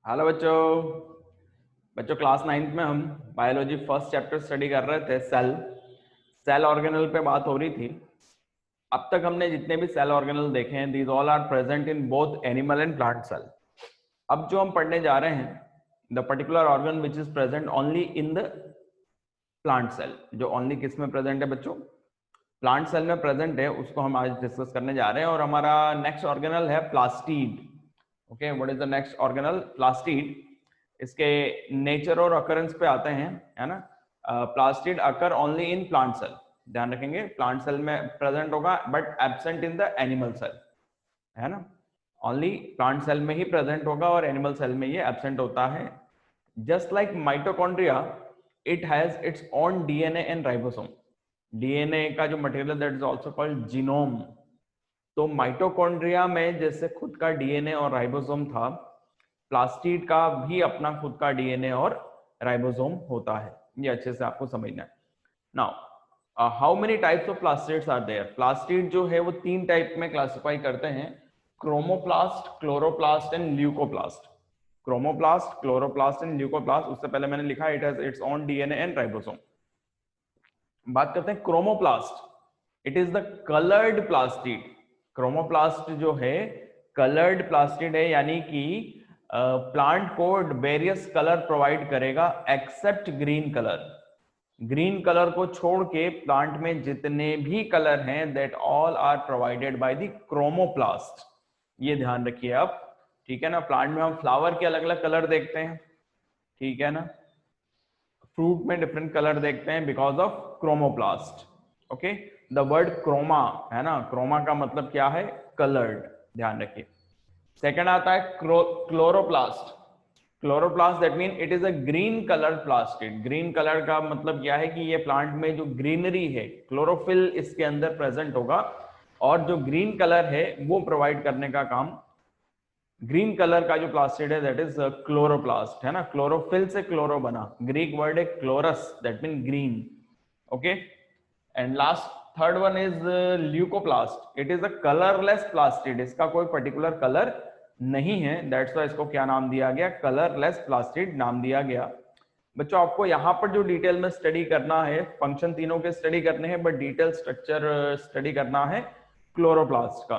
Hello बच्चों। बच्चों class 9th में हम बायोलॉजी फर्स्ट चैप्टर स्टडी कर रहे थे। सेल ऑर्गेनल पे बात हो रही थी। अब तक हमने जितने भी सेल ऑर्गेनल देखे हैं, these all are present in both animal and plant cell. अब जो हम पढ़ने जा रहे हैं, the particular organ which is present only in the plant cell, जो ओनली किस में प्रेजेंट है बच्चों? प्लांट सेल में प्रेजेंट है, उसको हम आज डिस्कस करने जा रहे हैं। और हमारा नेक्स्ट ऑर्गेनल है plastid. Okay, what is the next organelle? Plastid. इसके नेचर और अकरेंस पे आते हैं, है ना। Plastid occur only in plant cell. ध्यान रखेंगे, प्लांट सेल में प्रेजेंट होगा but absent in the animal cell, है ना। ओनली प्लांट सेल में ही प्रेजेंट होगा और एनिमल सेल में ये एब्सेंट होता है। Just like mitochondria, it has its own DNA and ribosome. DNA का जो material that is also called genome. तो माइटोकॉन्ड्रिया में जैसे खुद का डीएनए और राइबोसोम था, प्लास्टिड का भी अपना खुद का डीएनए और राइबोसोम होता है। ये अच्छे से आपको समझना है। Now how many types of plastids are there? Plastid जो है वो 3 टाइप में क्लासिफाई करते हैं: chromoplast, chloroplast and leucoplast. Chromoplast, chloroplast and leucoplast. उससे पहले मैंने लिखा it has its own DNA and ribosome. बात करते हैं chromoplast. It is the coloured plastid. Chromoplast जो है कलर्ड प्लास्टिड है, यानी कि प्लांट को वेरियस कलर प्रोवाइड करेगा except green colour. Green colour को छोड़ के प्लांट में जितने भी कलर हैं, that all are provided by the chromoplast. ये ध्यान रखिए आप, ठीक है ना। प्लांट में हम फ्लावर के अलग अलग कलर देखते हैं, ठीक है ना। फ्रूट में डिफरेंट कलर देखते हैं because of chromoplast. Okay, the word chroma, है ना, क्रोमा का मतलब क्या है? कलर्ड। ध्यान रखिए। सेकंड आता है chloroplast. Chloroplast that mean it is a green colour plastid. Green colour का मतलब क्या है कि ये प्लांट में जो ग्रीनरी है, क्लोरोफिल इसके अंदर प्रेजेंट होगा और जो ग्रीन कलर है वो प्रोवाइड करने का काम ग्रीन कलर का जो प्लास्टिड है दैट इज क्लोरोप्लास्ट, है ना। क्लोरोफिल से क्लोरो बना, ग्रीक वर्ड है chlorous, that mean green. Okay, and last third one is leucoplast. It is a colourless plastid. इसका कोई पर्टिकुलर कलर नहीं है, दैट्स व्हाई इसको क्या नाम दिया गया? कलरलेस प्लास्टिड नाम दिया गया। बच्चों आपको यहाँ पर जो डिटेल में स्टडी करना है, फंक्शन तीनों के स्टडी करने हैं, बट डिटेल स्ट्रक्चर स्टडी करना है क्लोरोप्लास्ट का।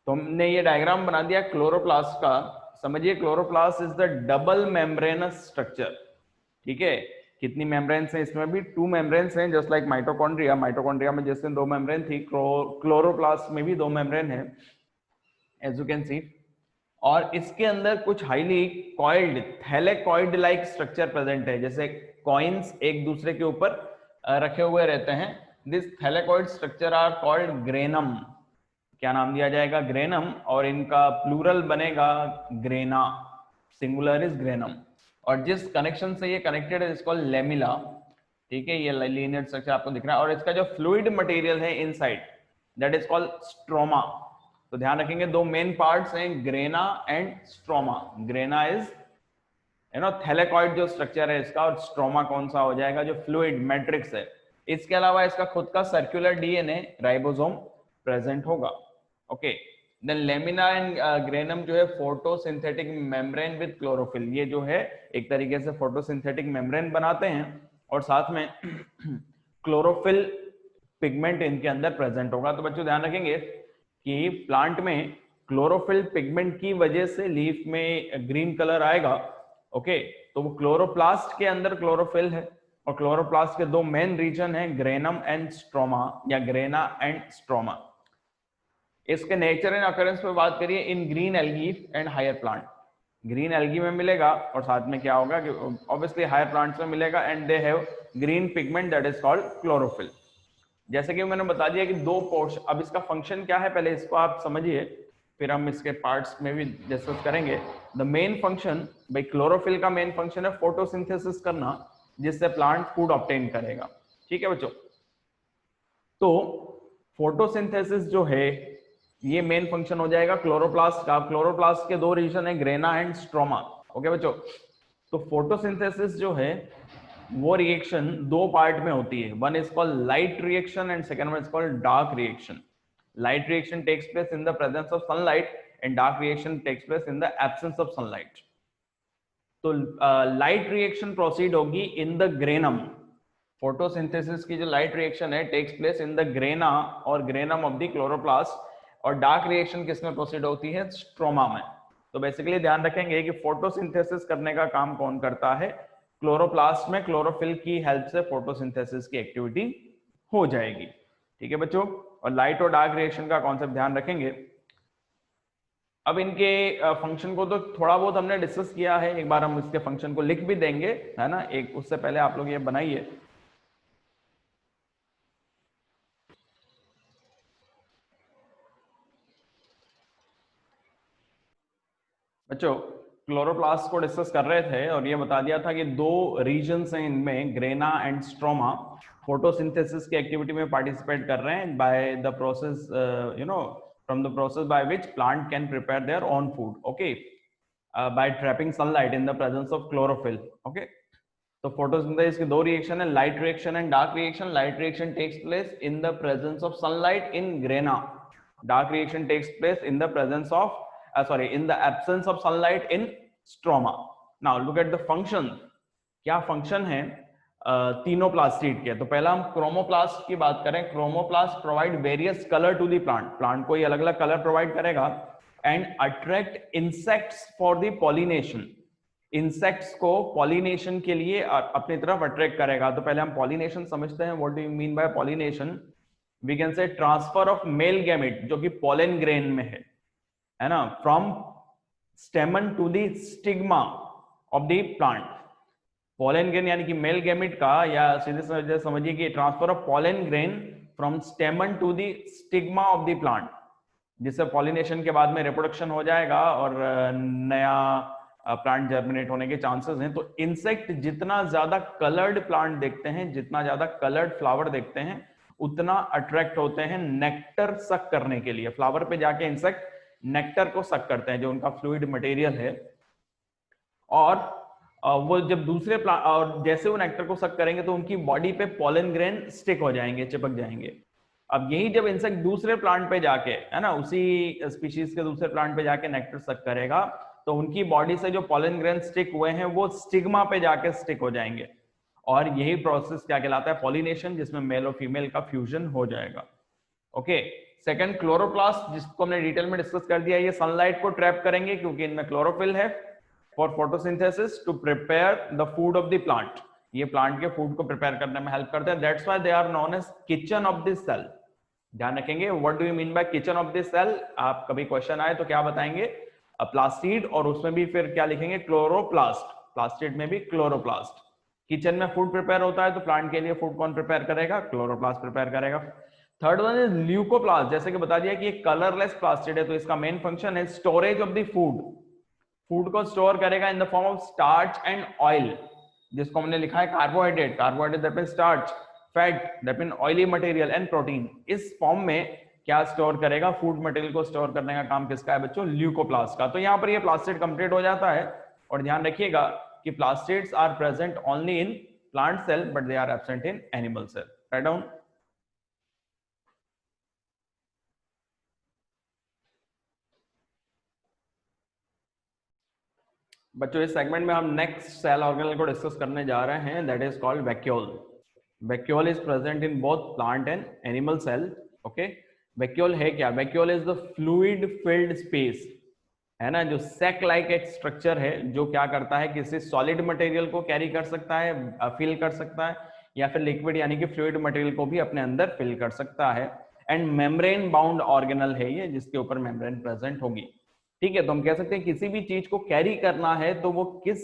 तो हमने ये डायग्राम बना दिया क्लोरोप्लास्ट का। समझिए, chloroplast is the double membranous structure, ठीक है। कितनी मेम्ब्रेन्स हैं इसमें? भी 2 मेम्ब्रेन्स हैं, जस्ट लाइक माइटोकॉन्ड्रिया। माइटोकॉन्ड्रिया में जैसे 2 मेम्ब्रेन थी, क्लोरोप्लास्ट में भी 2 मेम्ब्रेन है, एज यू कैन सी। और इसके अंदर कुछ highly coiled thylakoid like structure present है, जैसे कॉइन्स एक दूसरे के ऊपर रखे हुए रहते हैं। This thylakoid structure are called granum. क्या नाम दिया जाएगा? ग्रेनम। और इनका प्लूरल बनेगा ग्रेना, सिंगुलर इज ग्रेनम। और जिस कनेक्शन से ये कनेक्टेड है इसको लेमिला, ठीक है। ये लीनियर स्ट्रक्चर आपको दिख रहा है। और इसका जो फ्लूइड मटेरियल है inside, that is called stroma. तो ध्यान रखेंगे, 2 मेन पार्ट्स हैं, grana and stroma. Grana is thylakoid जो स्ट्रक्चर है इसका, और स्ट्रोमा कौन सा हो जाएगा? जो फ्लूइड मैट्रिक्स है। इसके अलावा इसका खुद का सर्कुलर डीएनए राइबोसोम प्रेजेंट होगा। Okay, then lamina and granum जो है फोटोसिंथेटिक मेम्ब्रेन विद क्लोरोफिल। ये जो है एक तरीके से फोटोसिंथेटिक मेम्ब्रेन बनाते हैं और साथ में क्लोरोफिल पिगमेंट इनके अंदर प्रेजेंट होगा। तो बच्चों ध्यान रखेंगे कि प्लांट में क्लोरोफिल पिगमेंट की वजह से लीफ में ग्रीन कलर आएगा। ओके, तो वो क्लोरोप्लास्ट के अंदर क्लोरोफिल है, और क्लोरोप्लास्ट के 2 मेन रीजन है, ग्रेनम एंड स्ट्रोमा या ग्रेना एंड स्ट्रोमा। इसके नेचर एंड अकरेंस पे बात करिए, in green algae and higher plant. Green algae में मिलेगा और साथ में क्या होगा कि ऑब्वियसली हायर प्लांट्स में मिलेगा, and they have green pigment that is called chlorophyll. जैसे कि मैंने बता दिया कि 2 पोर्शन। अब इसका फंक्शन क्या है पहले इसको आप समझिए, फिर हम इसके पार्ट्स में भी डिस्कस करेंगे। द मेन फंक्शन, भाई क्लोरोफिल का मेन फंक्शन है फोटोसिंथेसिस करना, जिससे प्लांट फूड ऑब्टेन करेगा, ठीक है बच्चों। तो फोटोसिंथेसिस जो है ये मेन फंक्शन हो जाएगा क्लोरोप्लास्ट का। क्लोरोप्लास्ट के 2 रीजन है, ग्रेना एंड स्ट्रोमा। ओके बच्चों, तो फोटोसिंथेसिस जो है वो रिएक्शन 2 पार्ट में होती है। One is called light reaction and second one is called dark reaction. Light reaction takes place in the presence of sunlight and dark reaction takes place in the absence of sunlight. तो light reaction proceed होगी in the granum. Photosynthesis की जो light reaction है takes place in the grana और granum of the chloroplast, और dark reaction किसमें proceed होती है? स्ट्रोमा में। तो बेसिकली ध्यान रखेंगे कि फोटोसिंथेसिस करने का काम कौन करता है? क्लोरोप्लास्ट में क्लोरोफिल की हेल्प से फोटोसिंथेसिस की एक्टिविटी हो जाएगी। ठीक है बच्चों, और लाइट और डार्क रिएक्शन का कॉन्सेप्ट ध्यान रखेंगे। अब इनके फंक्शन को तो थोड़ा बहुत हमने डिस्कस किया है, एक बार हम इसके फंक्शन को लिख भी देंगे, है ना। एक उससे पहले आप लोग ये बनाइए। बच्चों क्लोरोप्लास्ट को डिस्कस कर रहे थे और ये बता दिया था कि दो रीजन्स हैं इनमें, ग्रेना एंड स्ट्रोमा, फोटोसिंथेसिस की एक्टिविटी में पार्टिसिपेट कर रहे हैं by the process, you know, from the process by which plant can prepare their own food, okay, by trapping sunlight in the presence of chlorophyll, okay. तो photosynthesis के दो reaction है, light reaction and dark reaction. Light reaction takes place in the presence of sunlight in grana, dark reaction takes place in the presence of in the absence of sunlight in stroma. Now look at the function, क्या function है तीनों plastid के। तो पहला हम chromoplast की बात करें। Chromoplast provide various colour to the plant, plant को ये अलग अलग कलर प्रोवाइड करेगा, and attract insects for the pollination, insects को पॉलिनेशन के लिए अपनी तरफ अट्रैक्ट करेगा। तो पहले हम पॉलिनेशन समझते हैं। What do you mean by pollination? We can say transfer of male gamete, जो कि पोलन ग्रेन में है ना, from stamen to the stigma of the plant. Pollen grain यानी कि मेल गैमेट का, या सीधे समझिए कि transfer of pollen grain from stamen to the stigma of the plant, जिससे पॉलिनेशन के बाद में रिप्रोडक्शन हो जाएगा और नया प्लांट जर्मिनेट होने के चांसेस हैं। तो इंसेक्ट जितना ज्यादा कलर्ड प्लांट देखते हैं, जितना ज्यादा कलर्ड फ्लावर देखते हैं, उतना अट्रैक्ट होते हैं नेक्टर सक करने के लिए। फ्लावर पे जाके इंसेक्ट नेक्टर को सक करते हैं, जो उनका फ्लूइड मटेरियल है, और वो जब दूसरे प्लांट, और जैसे वो नेक्टर को सक करेंगे तो उनकी बॉडी पे पोलन ग्रेन स्टिक हो जाएंगे, चिपक जाएंगे। अब यही जब इंसेक्ट दूसरे प्लांट पे जाके, है ना, उसी स्पीशीज के दूसरे प्लांट पे जाके नेक्टर सक करेगा, तो उनकी बॉडी से जो पोलन ग्रेन स्टिक हुए हैं वो स्टिग्मा पे जाके स्टिक हो जाएंगे, और यही प्रोसेस क्या कहलाता है? पॉलिनेशन, जिसमें मेल और फीमेल का फ्यूजन हो जाएगा। ओके, सेकंड क्लोरोप्लास्ट, जिसको हमने डिटेल में डिस्कस कर दिया, ये सनलाइट को ट्रैप करेंगे क्योंकि इनमें क्लोरोफिल है, for photosynthesis to prepare the food of the plant. ये प्लांट के फूड को प्रिपेयर करने में हेल्प करते हैं। That's why they are known as kitchen of this cell. ध्यान रखेंगे, what do you mean by kitchen of this cell? आप कभी क्वेश्चन आए तो क्या बताएंगे? प्लास्टिड, और उसमें भी फिर क्या लिखेंगे? क्लोरोप्लास्ट। प्लास्टिड में भी क्लोरोप्लास्ट। किचन में फूड प्रिपेयर होता है, तो प्लांट के लिए फूड कौन प्रिपेयर करेगा? क्लोरोप्लास्ट प्रिपेयर करेगा। Third one is leucoplast. जैसे कि बता दिया कि ये कलरलेस प्लास्टिड है, तो इसका मेन फंक्शन है storage of the food. Food को स्टोर करेगा in the form of starch and oil, जिसको हमने लिखा है carbohydrate. Carbohydrate that mean starch, fat that mean oily material, and protein. इस फॉर्म में क्या स्टोर करेगा? फूड मटेरियल को स्टोर करने का काम किसका है बच्चों? ल्यूकोप्लास्ट का। तो यहाँ पर ये प्लास्टिड कंप्लीट हो जाता है। और ध्यान रखिएगा कि plastids are present only in plant cell but they are absent in animal cell. Write down. बच्चों इस सेगमेंट में हम नेक्स्ट सेल ऑर्गेनल को डिस्कस करने जा रहे हैं, that is called vacuole. Vacuole is present in both plant and animal cell. Okay, vacuole है क्या? Vacuole is the fluid filled space, है ना, जो सेक लाइक एक स्ट्रक्चर है, जो क्या करता है, किसी सॉलिड मटेरियल को कैरी कर सकता है, फिल कर सकता है, या फिर लिक्विड यानी कि फ्लूइड मटेरियल को भी अपने अंदर फिल कर सकता है। एंड मेम्ब्रेन बाउंड ऑर्गेनल है ये, जिसके ऊपर मेम्ब्रेन प्रेजेंट होगी। ठीक है, तो हम कह सकते हैं किसी भी चीज को कैरी करना है तो वो किस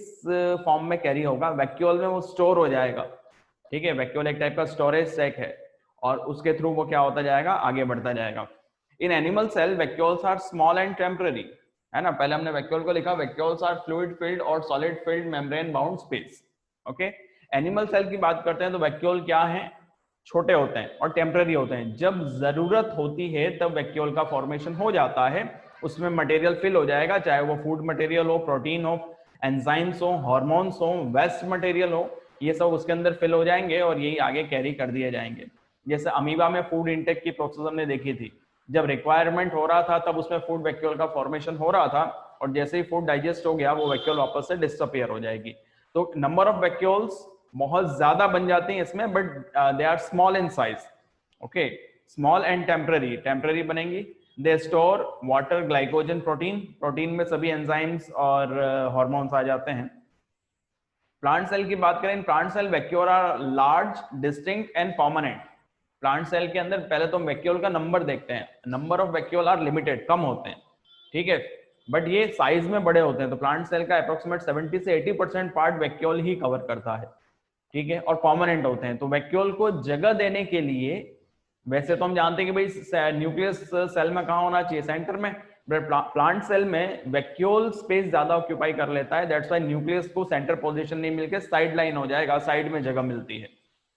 फॉर्म में कैरी होगा? वैक्यूल में वो स्टोर हो जाएगा। ठीक है, वैक्यूल एक टाइप का स्टोरेज सेक है, और उसके थ्रू वो क्या होता जाएगा? आगे बढ़ता जाएगा। In animal cell vacuoles are small and temporary, है ना। पहले हमने वैक्यूल को लिखा, वैक्यूल्स आर फ्लूइड फिल्ड और solid filled membrane bound space. Okay, animal cell की बात करते हैं तो वैक्यूल क्या है? छोटे होते हैं और टेम्पररी होते हैं। जब जरूरत होती है तब वैक्यूल का फॉर्मेशन हो जाता है, उसमें मटेरियल फिल हो जाएगा, चाहे वो फूड मटेरियल हो, प्रोटीन हो, एंजाइम्स हो, हार्मोन्स हो, वेस्ट मटेरियल हो, ये सब उसके अंदर फिल हो जाएंगे और यही आगे कैरी कर दिए जाएंगे। जैसे अमीबा में फूड इंटेक की प्रोसेस हमने देखी थी, जब रिक्वायरमेंट हो रहा था तब उसमें फूड वैक्यूल का फॉर्मेशन हो रहा था, और जैसे ही फूड डाइजेस्ट हो गया वो वैक्यूल वापस से डिसअपियर हो जाएगी। तो नंबर ऑफ वैक्यूल्स बहुत ज्यादा बन जाती हैं इसमें, but they are small in size. Okay, small and temporary, temporary बनेंगी। They store water, glycogen, protein, protein में सभी एंजाइम्स और हार्मोन्स आ जाते हैं। प्लांट सेल की बात करें, plant cell vacuole are large, distinct and permanent. Plant cell के अंदर पहले तो वैक्यूल का नंबर देखते हैं, number of vacuole are limited, कम होते हैं, ठीक है, बट ये साइज में बड़े होते हैं। तो प्लांट सेल का अप्रोक्सीमेट 70 से 80% पार्ट वैक्यूल ही कवर करता है, ठीक है, और परमानेंट होते हैं। तो वैक्यूल को जगह देने के लिए, वैसे तो हम जानते हैं कि भाई न्यूक्लियस सेल में कहाँ होना चाहिए, सेंटर में, प्लांट सेल में वैक्यूल स्पेस ज्यादा ऑक्यूपाई कर लेता है, दैट्स व्हाई न्यूक्लियस को सेंटर पोजीशन नहीं मिलकर साइड लाइन हो जाएगा, साइड में जगह मिलती है।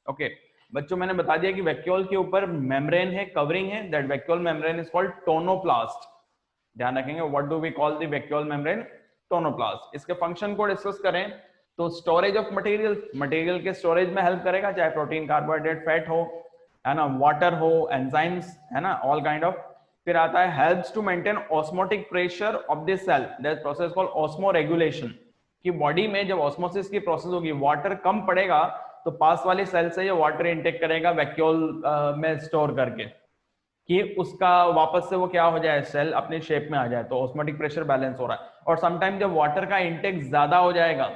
ओके बच्चों, मैंने बता दिया कि वैक्यूल के ऊपर मेम्ब्रेन है, कवरिंग है, that vacuole membrane is called tonoplast. ध्यान रखेंगे, what do we call the vacuole membrane? Tonoplast. इसके फंक्शन को डिस्कस करें तो स्टोरेज ऑफ मटेरियल, मटेरियल के स्टोरेज में हेल्प करेगा, चाहे प्रोटीन, कार्बोहाइड्रेट, फैट हो, है ना, वाटर हो, एंजाइम्स, है ना, ऑल काइंड ऑफ। फिर आता है helps to maintain osmotic pressure of the cell, that process called osmoregulation. कि बॉडी में जब ऑस्मोसिस की प्रोसेस होगी, वाटर कम पड़ेगा तो पास वाली सेल से ये वाटर इनटेक करेगा वैक्यूल में स्टोर करके, कि उसका वापस से वो क्या हो जाए, सेल अपने शेप में आ जाए। तो ऑस्मोटिक प्रेशर बैलेंस हो रहा है। और समटाइम जब वाटर का इंटेक ज्यादा हो जाएगा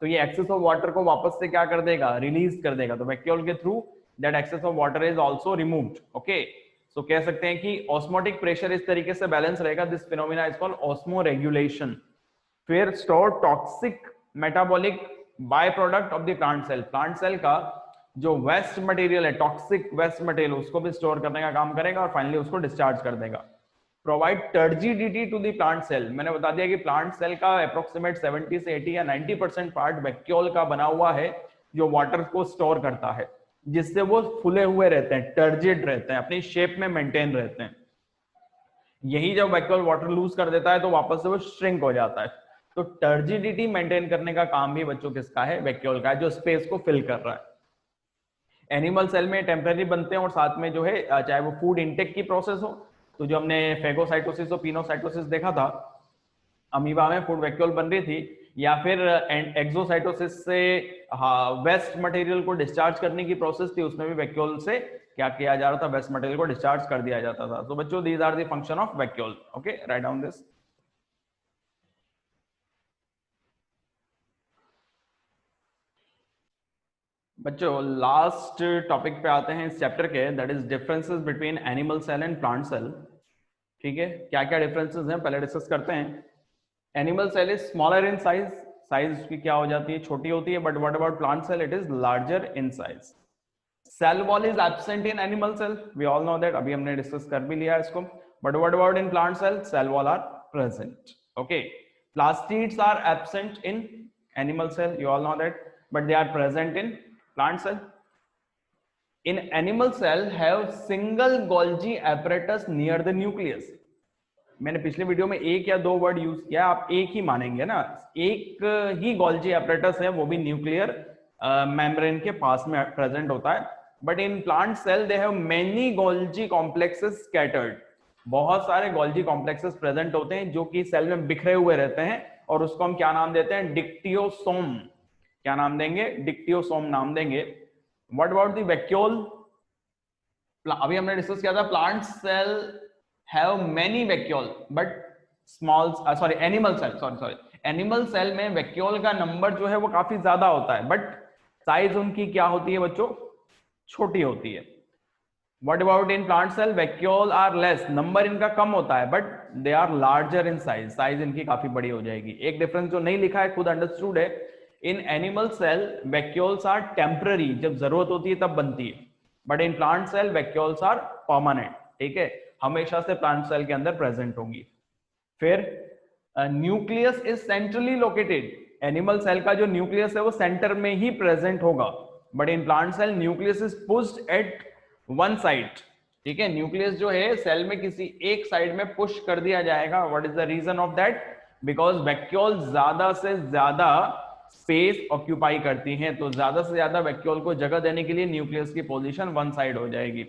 तो ये एक्सेस ऑफ वाटर को वापस से क्या कर देगा, रिलीज कर देगा। तो वैक्यूल के through that excess of water is also removed. Okay, so कह सकते हैं कि ऑस्मोटिक प्रेशर इस तरीके से बैलेंस रहेगा। This phenomena is called osmoregulation. फिर store toxic metabolic by product of the plant cell, plant cell का जो वेस्ट मटेरियल है, टॉक्सिक वेस्ट मटेरियल, उसको भी स्टोर करने का काम करेगा और फाइनली उसको डिस्चार्ज कर देगा। Provide turgidity to the plant cell, मैंने बता दिया कि प्लांट सेल का अप्रोक्सीमेट 70 से 80 या 90% पार्ट वैक्यूल का बना हुआ है, जो वाटर को स्टोर करता है, जिससे वो फुले हुए रहते हैं, टर्जिड रहते हैं, अपनी शेप में मेंटेन रहते हैं। यही जब वैक्यूल वाटर लूज कर देता है तो वापस से वो श्रिंक हो जाता है। तो टर्जिडिटी मेंटेन करने का काम भी बच्चों किसका है, वैक्यूल का है, जो स्पेस को फिल कर रहा है। एनिमल सेल में टेम्पररी बनते हैं और साथ में जो है चाहे वो फूड इंटेक की प्रोसेस हो, तो जो हमने फेगोसाइटोसिस और पिनोसाइटोसिस देखा था, अमीबा में फूड वैक्यूल बन रही थी, या फिर एक्सोसाइटोसिस से वेस्ट मटेरियल को डिस्चार्ज करने की प्रोसेस थी, उसमें भी वैक्यूल से क्या किया जा रहा था, वेस्ट मटेरियल को डिस्चार्ज कर दिया जाता था। तो बच्चों these are the function of vacuole. Okay, right down this. बच्चों लास्ट टॉपिक पे आते हैं इस चैप्टर के, that is differences between animal cell and plant cell. ठीक है, क्या क्या डिफरेंसेस हैं पहले डिस्कस करते हैं। Animal cell is smaller in size, size उसकी क्या हो जाती है, छोटी होती है, but what about plant cell, it is larger in size. Cell wall is absent in animal cell, we all know that, अभी हमने डिस्कस कर भी लिया इसको, but what about in plant cell, cell wall are present. Okay, plastids are absent in animal cell, you all know that, but they are present in plant cell. In animal cell have single Golgi apparatus near the nucleus. मैंने पिछले video में एक या दो word use किया, आप एक ही मानेंगे ना, एक ही गोल्जी एपरेटस है, वो भी न्यूक्लियर मेम्ब्रेन के पास में प्रेजेंट होता है। But in plant cell they have many Golgi complexes scattered, बहुत सारे गोल्जी कॉम्प्लेक्सेस प्रेजेंट होते हैं जो कि सेल में बिखरे हुए रहते हैं, और उसको हम क्या नाम देते हैं, डिक्टियोसोम। क्या नाम देंगे, डिक्टियोसोम नाम देंगे। व्हाट अबाउट द वैक्यूल, अभी हमने डिस्कस किया था plant cell have many vacuole but small, sorry animal cell, sorry animal cell में वैक्यूल का नंबर जो है वो काफी ज्यादा होता है, बट साइज उनकी क्या होती है बच्चों, छोटी होती है। What about in plant cell, vacuole are less, number इनका कम होता है, but they are larger in size, size इनकी काफी बड़ी हो जाएगी। एक डिफरेंस जो नहीं लिखा है खुद अंडरस्टूड है, in animal cell vacuoles are temporary, जब जरूरत होती है तब बनती है, but in plant cell vacuoles are permanent. ठीक है, हमेशा से प्लांट सेल के अंदर प्रेजेंट होंगी। फिर nucleus is centrally located, animal cell का जो न्यूक्लियस है वो सेंटर में ही प्रेजेंट होगा, but in plant cell nucleus is pushed at one side. ठीक है, न्यूक्लियस जो है सेल में किसी एक साइड में पुश कर दिया जाएगा। What is the reason of that, because vacuole ज्यादा से ज्यादा स्पेस ऑक्यूपाई करती हैं, तो ज्यादा से ज्यादा वैक्यूल को जगह देने के लिए न्यूक्लियस की पोजीशन वन साइड हो जाएगी।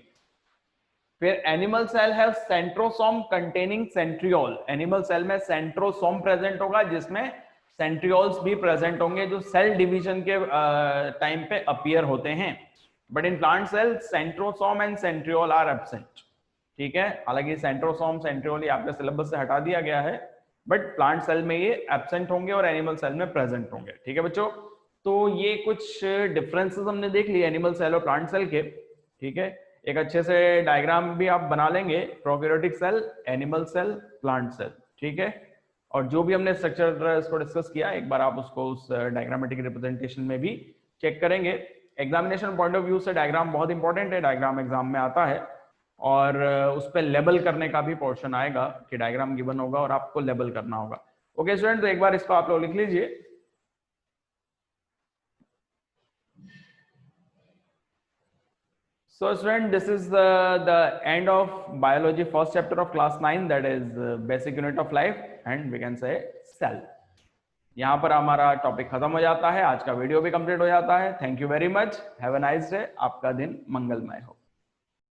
फिर animal cell have centrosome containing centriole, animal cell में सेंट्रोसोम प्रेजेंट होगा जिसमें सेंट्रियोल्स भी प्रेजेंट होंगे जो सेल डिवीजन के टाइम पे अपीयर होते हैं। But in plant cell centrosome and centriole are absent, ठीक है। हालांकि सेंट्रोसोम सेंट्रियोल ये आपके सिलेबस से हटा दिया गया है, बट प्लांट सेल में ये एब्सेंट होंगे और एनिमल सेल में प्रेजेंट होंगे, ठीक है बच्चों। तो ये कुछ डिफरेंसेस हमने देख लिए एनिमल सेल और प्लांट सेल के, ठीक है। एक अच्छे से डायग्राम भी आप बना लेंगे, prokaryotic cell, animal cell, plant cell, ठीक है। और जो भी हमने स्ट्रक्चर इसको डिस्कस किया, एक बार आप उसको उस डायग्रामेटिक रिप्रेजेंटेशन में भी चेक करेंगे। एग्जामिनेशन पॉइंट ऑफ व्यू से डायग्राम बहुत इंपॉर्टेंट है, डायग्राम एग्जाम में आता है और उस पर लेबल करने का भी पोर्शन आएगा कि डायग्राम गिवन होगा और आपको लेबल करना होगा। ओके स्टूडेंट, तो एक बार इसको आप लोग लिख लीजिए। So student, this is the end of biology first chapter of class 9, that is basic unit of life and we can say cell। यहाँ पर हमारा टॉपिक खत्म हो जाता है, आज का वीडियो भी कंप्लीट हो जाता है। Thank you very much, have a nice day, आपका दिन मंगलमय हो।